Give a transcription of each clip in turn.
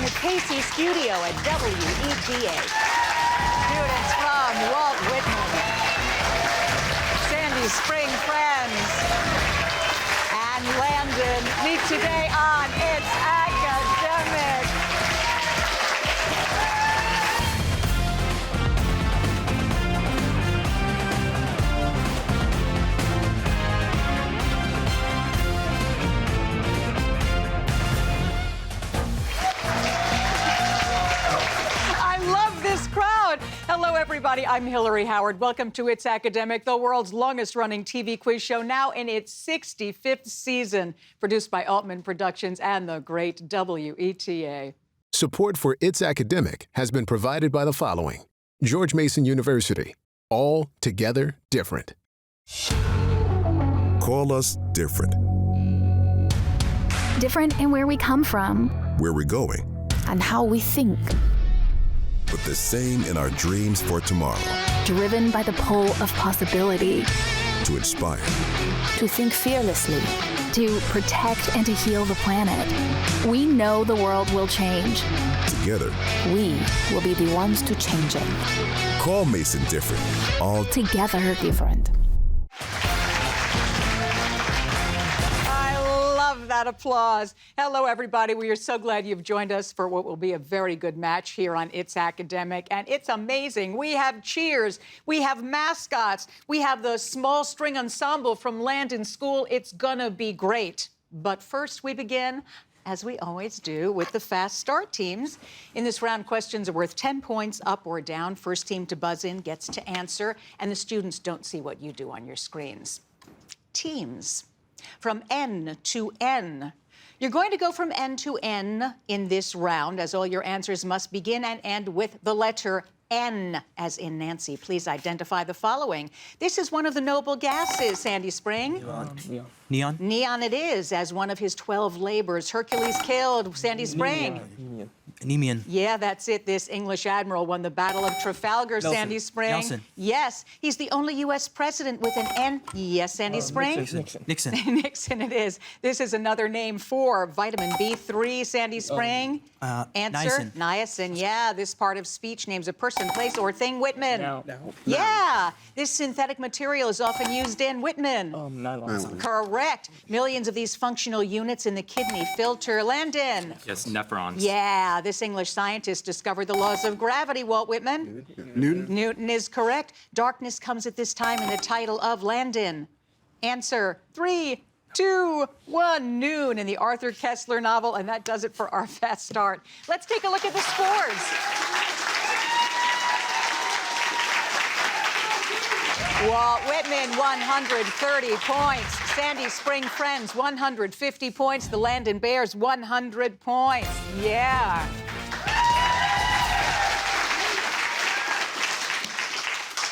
the Casey studio at WETA. Students from Walt Whitman, Sandy Spring Friends, and Landon meet today on It's Academic. Hello, everybody. I'm Hillary Howard. Welcome to It's Academic, the world's longest-running TV quiz show, now in its 65th season, produced by Altman Productions and the great WETA. Support for It's Academic has been provided by the following: George Mason University, all together different. Call us different. Different in where we come from, Where we're going, and how we think. but the same in our dreams for tomorrow. Driven by the pull of possibility. To inspire, To think fearlessly. To protect and to heal the planet. We know the world will change. together. We will be the ones to change it. Call Mason different. All Together different. That applause. Hello, everybody. We are so glad you've joined us for what will be a very good match here on It's Academic. And it's amazing. We have cheers. We have mascots. We have the small string ensemble from Landon School. It's gonna be great. But first, we begin, as we always do, with the fast start teams. In this round, questions are worth 10 points up or down. First team to buzz in gets to answer, and the students don't see what you do on your screens. Teams. From N to N. You're going to go from N to N in this round, as all your answers must begin and end with the letter N, as in Nancy. Please identify the following. This is one of the noble gases, Sandy Spring. Neon. Neon it is, as one of his 12 labors. Hercules killed, Sandy Spring. Nemean. Yeah, that's it. This English admiral won the Battle of Trafalgar, Nelson. Sandy Spring. Nelson. Yes, he's the only U.S. president with an N. Yes, Sandy Spring. Nixon. Nixon it is. This is another name for vitamin B3, Sandy Spring. Answer? Niacin. Yeah, this part of speech names a person, place, or thing. Whitman. No. Yeah, this synthetic material is often used in Whitman. Nylon. Correct. Millions of these functional units in the kidney filter. Landon. Yes, nephrons. Yeah, this English scientist discovered the laws of gravity, Walt Whitman. Newton. Newton is correct. Darkness comes at this time in the title of Landon. Answer: 3, 2, 1, Noon in the Arthur Kessler novel, and that does it for our fast start. Let's take a look at the scores. Walt Whitman, 130 points. Sandy Spring Friends, 150 points. The Landon Bears, 100 points. Yeah.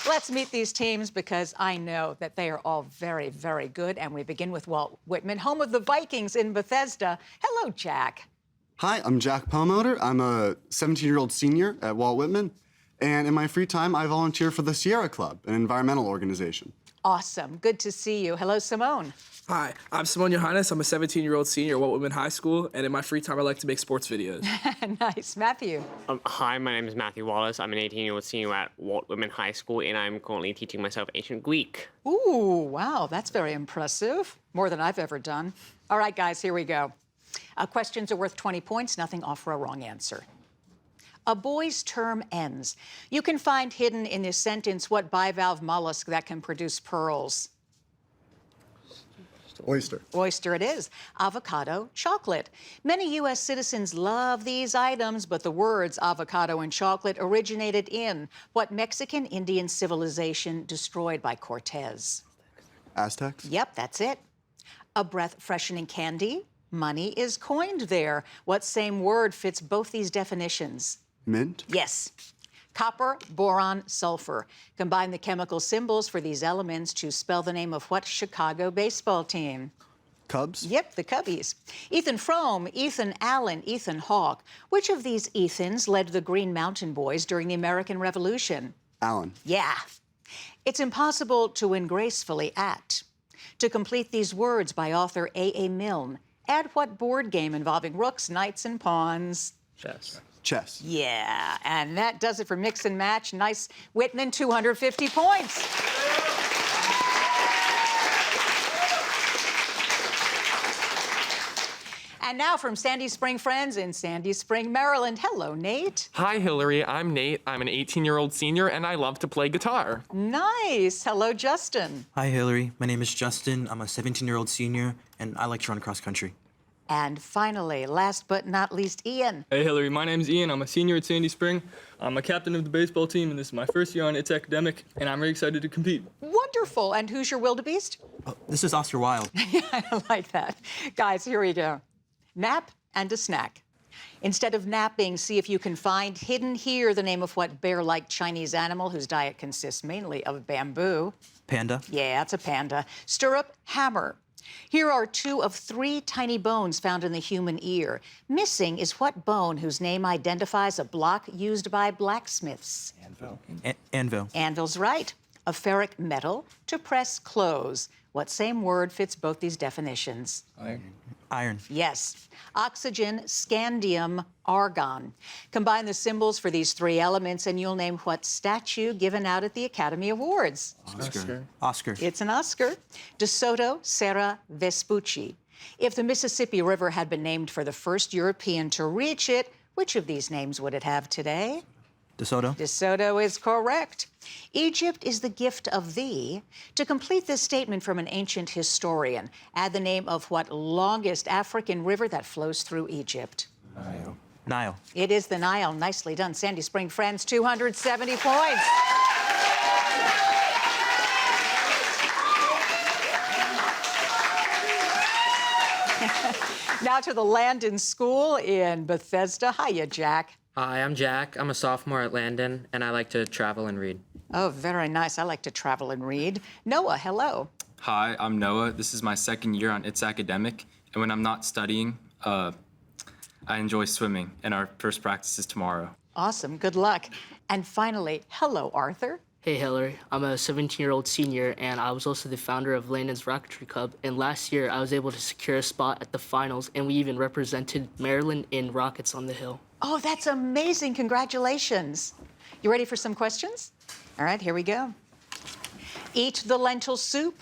Let's meet these teams because I know that they are all very, very good. And we begin with Walt Whitman, home of the Vikings in Bethesda. Hello, Jack. Hi, I'm Jack Perlmutter. I'm a 17-year-old senior at Walt Whitman. And in my free time, I volunteer for the Sierra Club, an environmental organization. Awesome. Good to see you. Hello, Simone. Hi, I'm Simone Johannes. I'm a 17-year-old senior at Walt Whitman High School, and in my free time, I like to make sports videos. Nice. Matthew. Hi, my name is Matthew Wallace. I'm an 18-year-old senior at Walt Whitman High School, and I'm currently teaching myself ancient Greek. Ooh, wow, that's very impressive. More than I've ever done. All right, guys, here we go. Questions are worth 20 points, nothing off for a wrong answer. A boy's term ends. You can find hidden in this sentence what bivalve mollusk that can produce pearls. Oyster. Oyster it is. Avocado, chocolate. Many U.S. citizens love these items, but the words avocado and chocolate originated in what Mexican Indian civilization destroyed by Cortez? Aztecs. Yep, that's it. A breath-freshening candy. Money is coined there. What same word fits both these definitions? Mint. Yes. Copper, boron, sulfur. Combine the chemical symbols for these elements to spell the name of what Chicago baseball team? Cubs. Yep, the Cubbies. Ethan Frome, Ethan Allen, Ethan Hawke. Which of these Ethans led the Green Mountain Boys during the American Revolution? Allen. Yeah. It's impossible to win gracefully at. To complete these words by author A.A. Milne, add what board game involving rooks, knights, and pawns? Chess. Yeah, and that does it for mix and match. Nice, Whitman, 250 points. And now from Sandy Spring Friends in Sandy Spring, Maryland. Hello, Nate. Hi, Hillary. I'm Nate. I'm an 18-year-old senior, and I love to play guitar. Nice. Hello, Justin. Hi, Hillary. My name is Justin. I'm a 17-year-old senior, and I like to run cross country. And finally, last but not least, Ian. Hey Hillary, my name's Ian. I'm a senior at Sandy Spring. I'm a captain of the baseball team, and this is my first year on It's Academic, and I'm really excited to compete. Wonderful. And who's your wildebeest? Oh, this is Oscar Wilde. I like that. Guys, here we go. Nap and a snack. Instead of napping, see if you can find hidden here the name of what bear-like Chinese animal whose diet consists mainly of bamboo. Panda. Yeah, it's a panda. Stirrup, hammer. Here are 2 of 3 tiny bones found in the human ear. Missing is what bone whose name identifies a block used by blacksmiths? Anvil. Anvil. Anvil's right. A ferric metal to press clothes. What same word fits both these definitions? Iron. Yes. Oxygen, scandium, argon. Combine the symbols for these 3 elements and you'll name what statue given out at the Academy Awards. Oscar. It's an Oscar. De Soto, Serra, Vespucci. If the Mississippi River had been named for the first European to reach it, which of these names would it have today? De Soto. De Soto is correct. Egypt is the gift of thee. To complete this statement from an ancient historian, add the name of what longest African river that flows through Egypt? Nile. It is the Nile. Nicely done. Sandy Spring Friends, 270 points. Now to the Landon School in Bethesda. Hiya, Jack. Hi, I'm Jack. I'm a sophomore at Landon, and I like to travel and read. Oh, very nice. I like to travel and read. Noah, hello. Hi, I'm Noah. This is my second year on It's Academic, and when I'm not studying, I enjoy swimming, and our first practice is tomorrow. Awesome. Good luck. And finally, hello, Arthur. Hey, Hillary. I'm a 17-year-old senior, and I was also the founder of Landon's Rocketry Club. And last year, I was able to secure a spot at the finals, and we even represented Maryland in Rockets on the Hill. Oh, that's amazing. Congratulations. You ready for some questions? All right, here we go. Eat the lentil soup.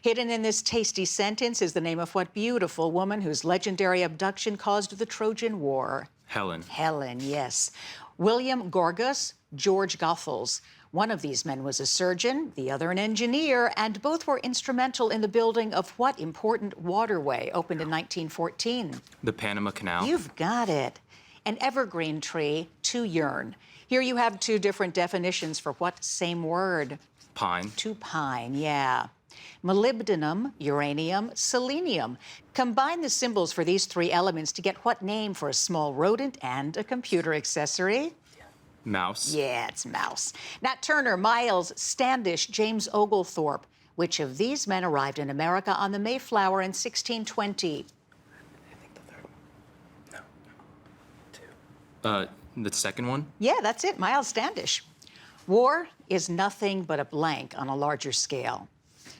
Hidden in this tasty sentence is the name of what beautiful woman whose legendary abduction caused the Trojan War? Helen. Helen, yes. William Gorgas, George Goethals. One of these men was a surgeon, the other an engineer, and both were instrumental in the building of what important waterway opened in 1914? The Panama Canal. You've got it. An evergreen tree, to yearn. Here you have 2 different definitions for what same word? Pine. To pine, yeah. Molybdenum, uranium, selenium. Combine the symbols for these 3 elements to get what name for a small rodent and a computer accessory? Mouse. Yeah, it's mouse. Nat Turner, Miles, Standish, James Oglethorpe. Which of these men arrived in America on the Mayflower in 1620? The second one? Yeah, that's it, Miles Standish. War is nothing but a blank on a larger scale.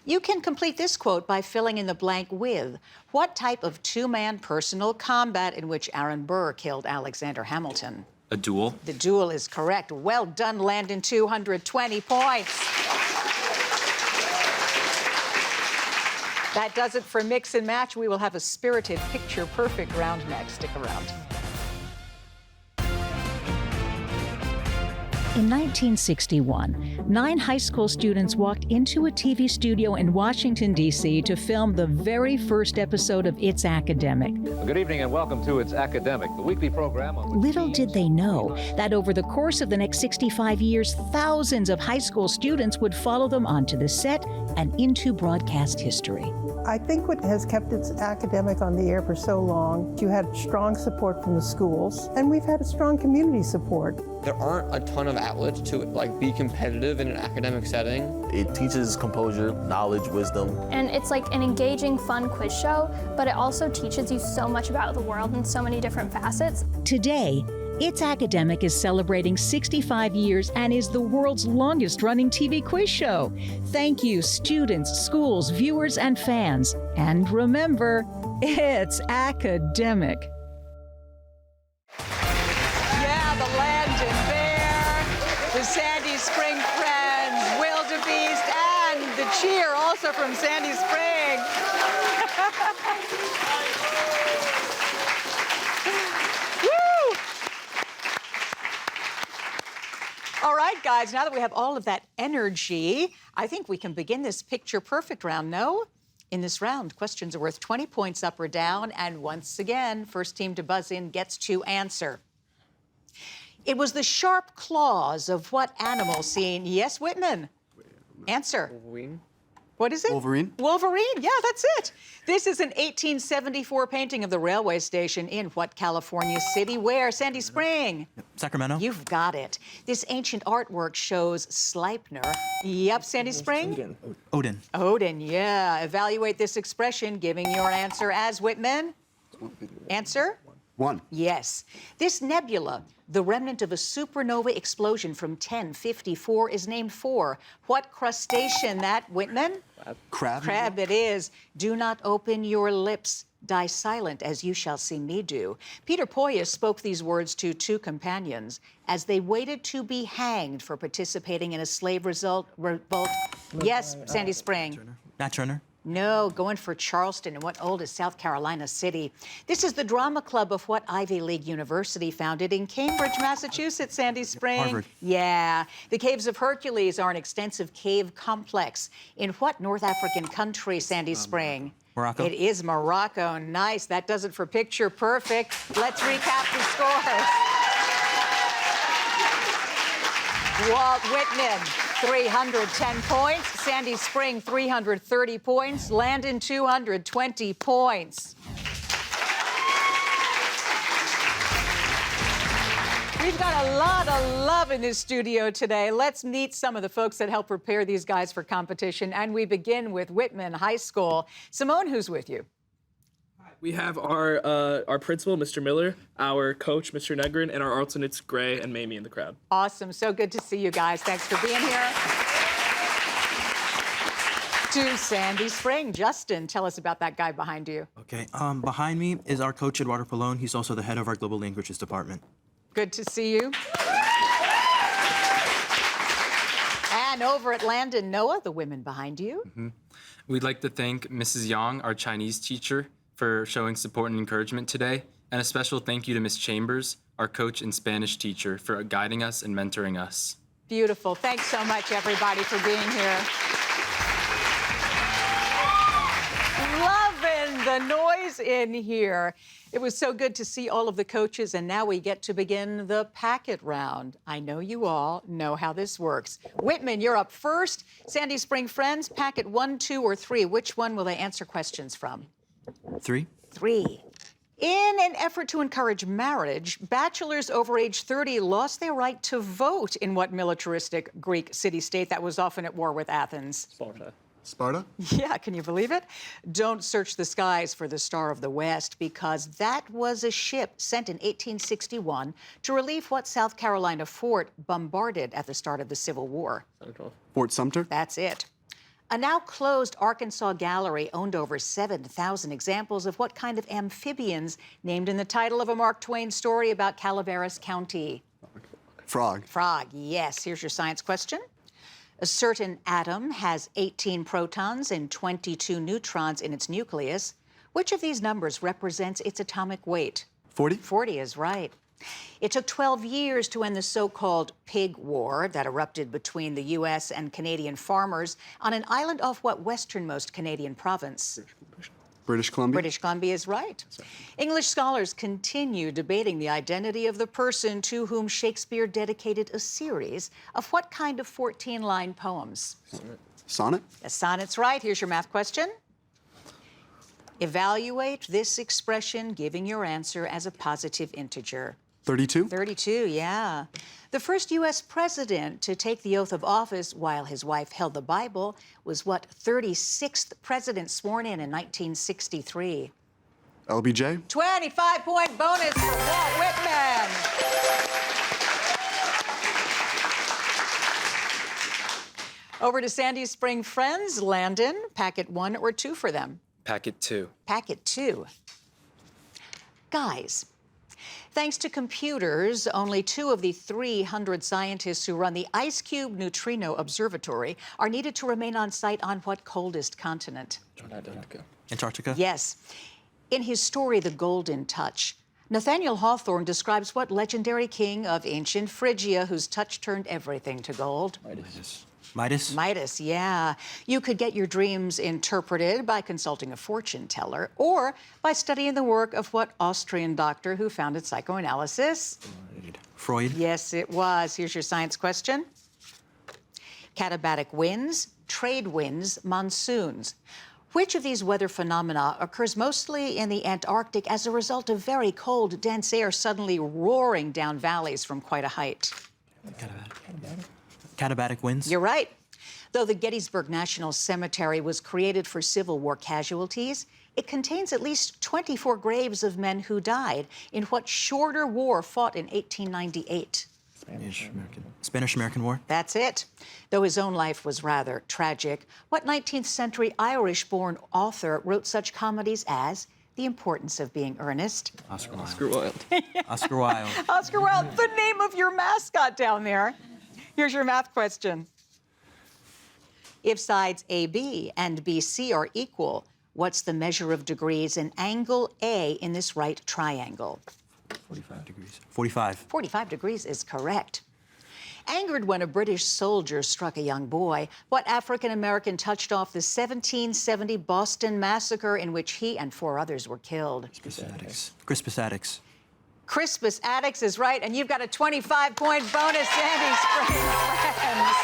You can complete this quote by filling in the blank with what type of 2-man personal combat in which Aaron Burr killed Alexander Hamilton? A duel. The duel is correct. Well done, Landon, 220 points. That does it for Mix and Match. We will have a spirited picture-perfect round next. Stick around. In 1961, 9 high school students walked into a TV studio in Washington, D.C. to film the very first episode of It's Academic. Good evening and welcome to It's Academic, the weekly program on which Little did they know that over the course of the next 65 years, thousands of high school students would follow them onto the set and into broadcast history. I think what has kept It's Academic on the air for so long, you had strong support from the schools, and we've had a strong community support. There aren't a ton of outlets to be competitive in an academic setting. It teaches composure, knowledge, wisdom. And it's like an engaging, fun quiz show, but it also teaches you so much about the world in so many different facets. Today, It's Academic is celebrating 65 years and is the world's longest-running TV quiz show. Thank you, students, schools, viewers, and fans. And remember, it's academic. Landon Bear, the Sandy Spring Friends, Wildebeest, and the cheer also from Sandy Spring. Woo! All right, guys, now that we have all of that energy, I think we can begin this picture perfect round, no? In this round, questions are worth 20 points up or down, and once again, first team to buzz in gets to answer. It was the sharp claws of what animal seen? Yes, Whitman. Answer. Wolverine. What is it? Wolverine. Wolverine, yeah, that's it. This is an 1874 painting of the railway station in what California city? Where? Sandy Spring. Sacramento. You've got it. This ancient artwork shows Sleipnir. Yep, Sandy Spring. Odin. Odin, yeah. Evaluate this expression, giving your answer as Whitman. Answer? 1. Yes. This nebula, the remnant of a supernova explosion from 1054, is named for what crustacean? That, Whitman? Crab. Crab it is. Do not open your lips. Die silent, as you shall see me do. Peter Poyas spoke these words to 2 companions as they waited to be hanged for participating in a slave revolt. Yes, Sandy Spring. Nat Turner. No, going for Charleston. And what old is South Carolina City? This is the drama club of what Ivy League university founded in Cambridge, Massachusetts, Sandy Spring? Harvard. Yeah. The Caves of Hercules are an extensive cave complex. In what North African country, Sandy Spring? Morocco. It is Morocco. Nice. That does it for Picture Perfect. Let's recap the scores. Walt Whitman, 310 points. Sandy Spring, 330 points. Landon, 220 points. We've got a lot of love in this studio today. Let's meet some of the folks that help prepare these guys for competition. And we begin with Whitman High School. Simone, who's with you? We have our principal, Mr. Miller, our coach, Mr. Negrin, and our alternates, Gray and Mamie, in the crowd. Awesome. So good to see you guys. Thanks for being here. To Sandy Spring. Justin, tell us about that guy behind you. Okay. Behind me is our coach, Eduardo Pallone. He's also the head of our global languages department. Good to see you. And over at Landon, Noah, the women behind you. We'd like to thank Mrs. Yang, our Chinese teacher, for showing support and encouragement today. And a special thank you to Ms. Chambers, our coach and Spanish teacher, for guiding us and mentoring us. Beautiful. Thanks so much, everybody, for being here. Loving the noise in here. It was so good to see all of the coaches, and now we get to begin the packet round. I know you all know how this works. Whitman, you're up first. Sandy Spring Friends, packet 1, 2, or 3. Which one will they answer questions from? 3. 3. In an effort to encourage marriage, bachelors over age 30 lost their right to vote in what militaristic Greek city-state that was often at war with Athens? Sparta? Yeah, can you believe it? Don't search the skies for the Star of the West, because that was a ship sent in 1861 to relieve what South Carolina fort bombarded at the start of the Civil War. Fort Sumter? That's it. A now closed Arkansas gallery owned over 7,000 examples of what kind of amphibians named in the title of a Mark Twain story about Calaveras County? Frog. Frog, yes. Here's your science question. A certain atom has 18 protons and 22 neutrons in its nucleus. Which of these numbers represents its atomic weight? 40? 40 is right. It took 12 years to end the so-called pig war that erupted between the U.S. and Canadian farmers on an island off what westernmost Canadian province? British Columbia? British Columbia is right. English scholars continue debating the identity of the person to whom Shakespeare dedicated a series of what kind of 14-line poems? Sonnet? A sonnet's right. Here's your math question. Evaluate this expression, giving your answer as a positive integer. 32? 32, yeah. The first U.S. president to take the oath of office while his wife held the Bible was what 36th president sworn in 1963? LBJ? 25-point bonus for Walt Whitman. Over to Sandy Spring Friends. Landon, packet 1 or 2 for them? Packet 2. Packet 2. Guys, Thanks to computers, only 2 of the 300 scientists who run the IceCube Neutrino Observatory are needed to remain on site on what coldest continent? Antarctica? Yes. In his story, The Golden Touch, Nathaniel Hawthorne describes what legendary king of ancient Phrygia whose touch turned everything to gold? Midas? Midas, yeah. You could get your dreams interpreted by consulting a fortune teller or by studying the work of what Austrian doctor who founded psychoanalysis? Freud? Yes, it was. Here's your science question. Katabatic winds, trade winds, monsoons. Which of these weather phenomena occurs mostly in the Antarctic as a result of very cold, dense air suddenly roaring down valleys from quite a height? Katabatic winds? You're right. Though the Gettysburg National Cemetery was created for Civil War casualties, it contains at least 24 graves of men who died in what shorter war fought in 1898. Spanish-American War? That's it. Though his own life was rather tragic, what 19th century Irish-born author wrote such comedies as The Importance of Being Earnest? Oscar Wilde. Oscar Wilde. Oscar Wilde, the name of your mascot down there. Here's your math question. If sides AB and BC are equal, what's the measure of degrees in angle A in this right triangle? 45 degrees. 45. 45 degrees is correct. Angered when a British soldier struck a young boy, what African-American touched off the 1770 Boston Massacre in which he and 4 others were killed? Crispus Attucks. Crispus Attucks is right, and you've got a 25-point bonus, Sandy Spring friends.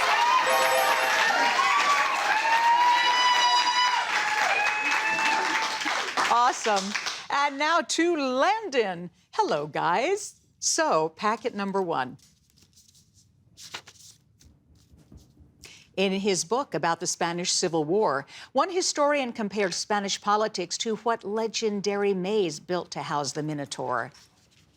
Awesome. And now to Landon. Hello, guys. So, packet number 1. In his book about the Spanish Civil War, one historian compared Spanish politics to what legendary maze built to house the Minotaur?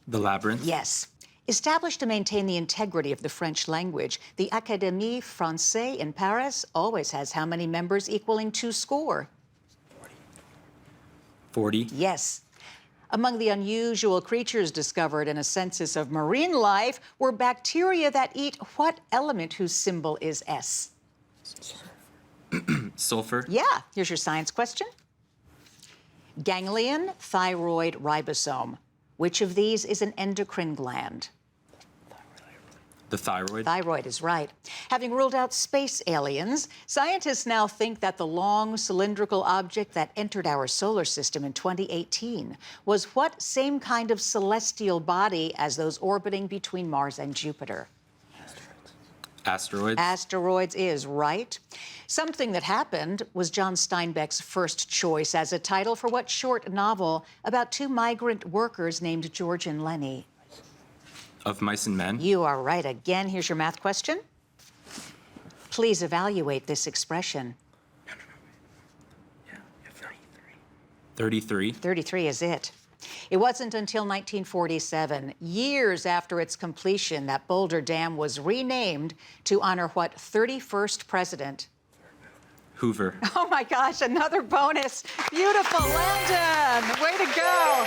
The Labyrinth? Yes. Established to maintain the integrity of the French language, the Académie Française in Paris always has how many members equaling 2 score? 40? Yes. Among the unusual creatures discovered in a census of marine life were bacteria that eat what element whose symbol is S? Sulfur? Yeah. Here's your science question. Ganglion, thyroid, ribosome. Which of these is an endocrine gland? The thyroid? Thyroid is right. Having ruled out space aliens, scientists now think that the long cylindrical object that entered our solar system in 2018 was what same kind of celestial body as those orbiting between Mars and Jupiter? Asteroids? Asteroids is right. Something That Happened was John Steinbeck's first choice as a title for what short novel about 2 migrant workers named George and Lenny? Of Mice and Men? You are right again. Here's your math question. Please evaluate this expression. 33? 33 is it. It wasn't until 1947, years after its completion, that Boulder Dam was renamed to honor what 31st president? Hoover. Oh my gosh, another bonus. Beautiful, Landon. Way to go.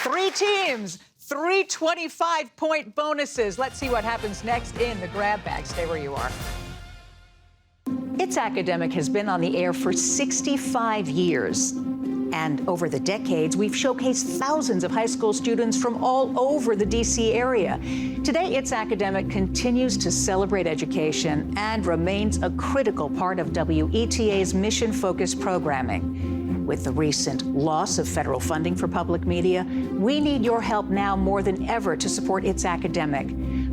Three teams, 3 25-point bonuses. Let's see what happens next in the grab bag. Stay where you are. It's Academic has been on the air for 65 years. And over the decades, we've showcased thousands of high school students from all over the D.C. area. Today, It's Academic continues to celebrate education and remains a critical part of WETA's mission-focused programming. With the recent loss of federal funding for public media, we need your help now more than ever to support It's Academic.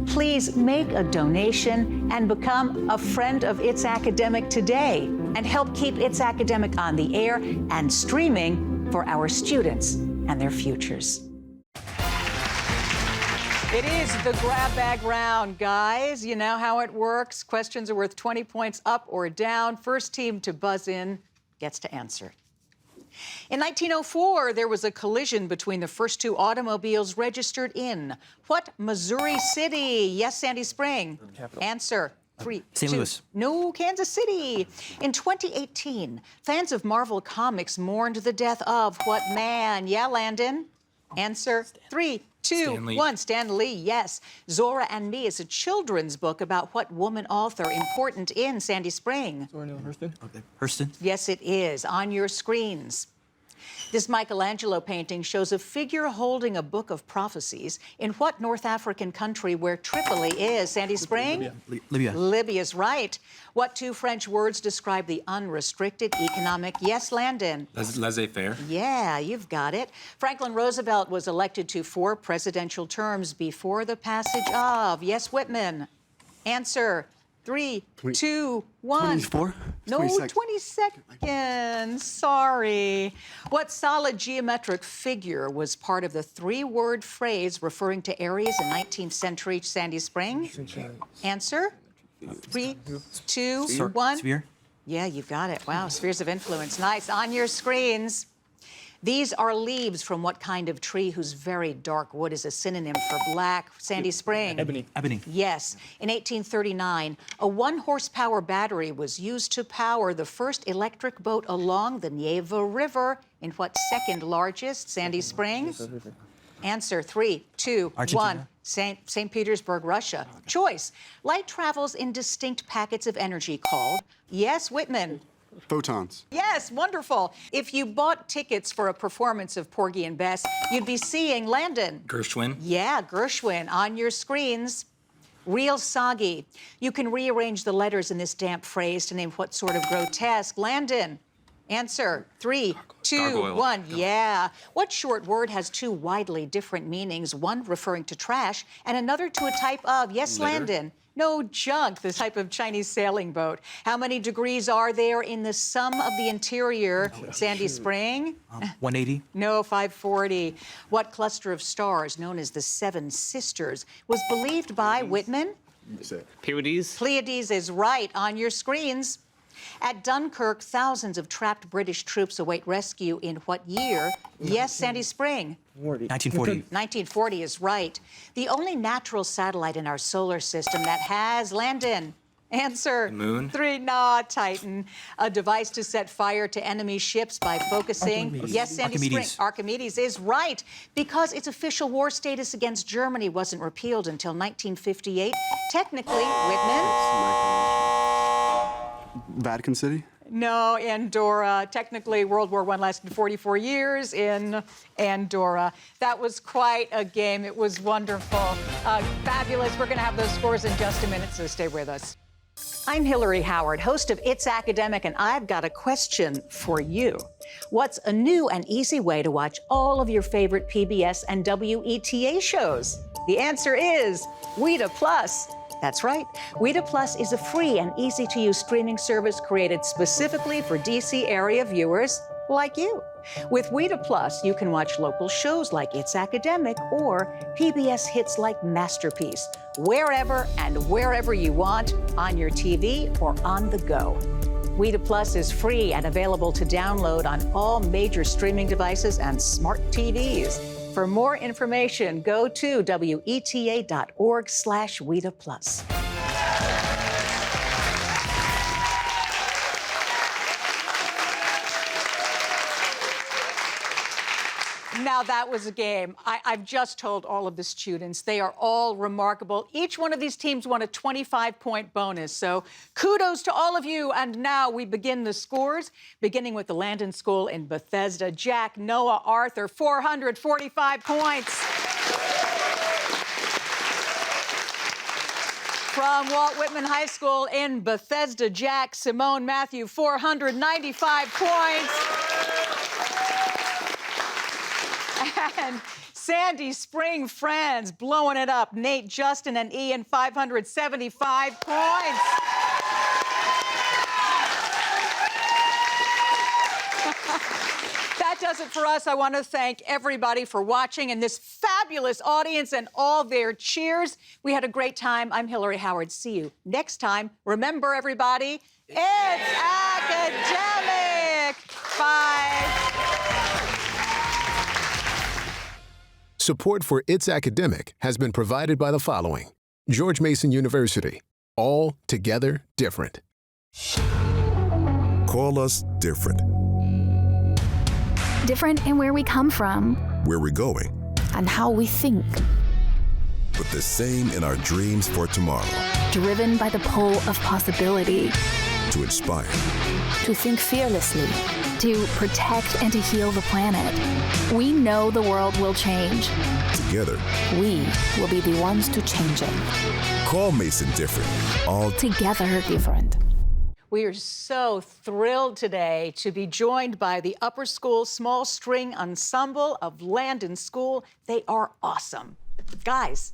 Please make a donation and become a friend of It's Academic today and help keep It's Academic on the air and streaming for our students and their futures. It is the grab bag round, guys. You know how it works. Questions are worth 20 points up or down. First team to buzz in gets to answer. In 1904, there was a collision between the first 2 automobiles registered in what Missouri city? Yes, Sandy Spring. Capital. Answer. 3, St. 2. Louis. No, Kansas City. In 2018, fans of Marvel Comics mourned the death of what man? Yeah, Landon? Answer 3, 2, Stan Lee. 1. Stan Lee, yes. Zora and Me is a children's book about what woman author important in Sandy Spring? Zora Neale Hurston. Okay. Hurston. Yes, it is. On your screens. This Michelangelo painting shows a figure holding a book of prophecies in what North African country where Tripoli is? Sandy Spring? Libya. Libya's right. What two French words describe the unrestricted economic? Yes, Landon. Laissez-faire. Yeah, you've got it. Franklin Roosevelt was elected to 4 presidential terms before the passage of. Yes, Whitman. Answer 3, 2, 1. 24? No, 20 seconds. Sorry. What solid geometric figure was part of the 3-word phrase referring to areas in 19th century Sandy Spring? Answer 3, 2, 1. Sphere. Yeah, you've got it. Wow, spheres of influence. Nice. On your screens. These are leaves from what kind of tree whose very dark wood is a synonym for black? Sandy Spring. Ebony. Ebony. Yes. In 1839, a 1-horsepower battery was used to power the first electric boat along the Neva River in what second largest? Sandy Spring? Answer 3, 2, 1. Argentina. St. Petersburg, Russia. Choice. Light travels in distinct packets of energy called. Yes, Whitman. Photons. Yes, wonderful. If you bought tickets for a performance of Porgy and Bess, you'd be seeing Landon. Gershwin. Yeah, Gershwin on your screens. Real soggy. You can rearrange the letters in this damp phrase to name what sort of grotesque. Landon. Answer 3, 2, Gargoyle. 1. Yeah. What short word has 2 widely different meanings, one referring to trash and another to a type of? Yes, Litter. Landon. No, junk, the type of Chinese sailing boat. How many degrees are there in the sum of the interior? Sandy Spring? 180. No, 540. What cluster of stars, known as the Seven Sisters, was believed by Whitman? Pleiades. Pleiades is right. On your screens. At Dunkirk, thousands of trapped British troops await rescue in what year? Yes, Sandy Spring. 1940. 1940 is right. The only natural satellite in our solar system that has Landon. Answer. The moon? 3, Titan. A device to set fire to enemy ships by focusing. Archimedes. Yes, Sandy Archimedes. Spring. Archimedes is right. Because its official war status against Germany wasn't repealed until 1958. Technically, Whitman. Vatican City? No, Andorra. Technically, World War I lasted 44 years in Andorra. That was quite a game. It was wonderful. Fabulous. We're going to have those scores in just a minute, so stay with us. I'm Hillary Howard, host of It's Academic, and I've got a question for you. What's a new and easy way to watch all of your favorite PBS and WETA shows? The answer is WETA Plus. That's right. WETA Plus is a free and easy-to-use streaming service created specifically for D.C. area viewers like you. With WETA Plus, you can watch local shows like It's Academic or PBS hits like Masterpiece, wherever and wherever you want, on your TV or on the go. WETA Plus is free and available to download on all major streaming devices and smart TVs. For more information, go to weta.org/WETA Plus. Now, that was a game. I've just told all of the students. They are all remarkable. Each one of these teams won a 25-point bonus. So kudos to all of you. And now we begin the scores, beginning with the Landon School in Bethesda. Jack, Noah, Arthur, 445 points. From Walt Whitman High School in Bethesda, Jack, Simone, Matthew, 495 points. And Sandy Spring, France, blowing it up. Nate, Justin, and Ian, 575 points. That does it for us. I want to thank everybody for watching and this fabulous audience and all their cheers. We had a great time. I'm Hillary Howard. See you next time. Remember, everybody, it's academic. Bye. Support for It's Academic has been provided by the following: George Mason University, all together different. Call us different. Different in where we come from Where we're going, and how we think. but the same in our dreams for tomorrow. Driven by the pull of possibility. To inspire, To think fearlessly. To protect and to heal the planet. We know the world will change. together. We will be the ones to change it. Call Mason different. All Together different. We are so thrilled today to be joined by the Upper School Small String Ensemble of Landon School. They are awesome. Guys.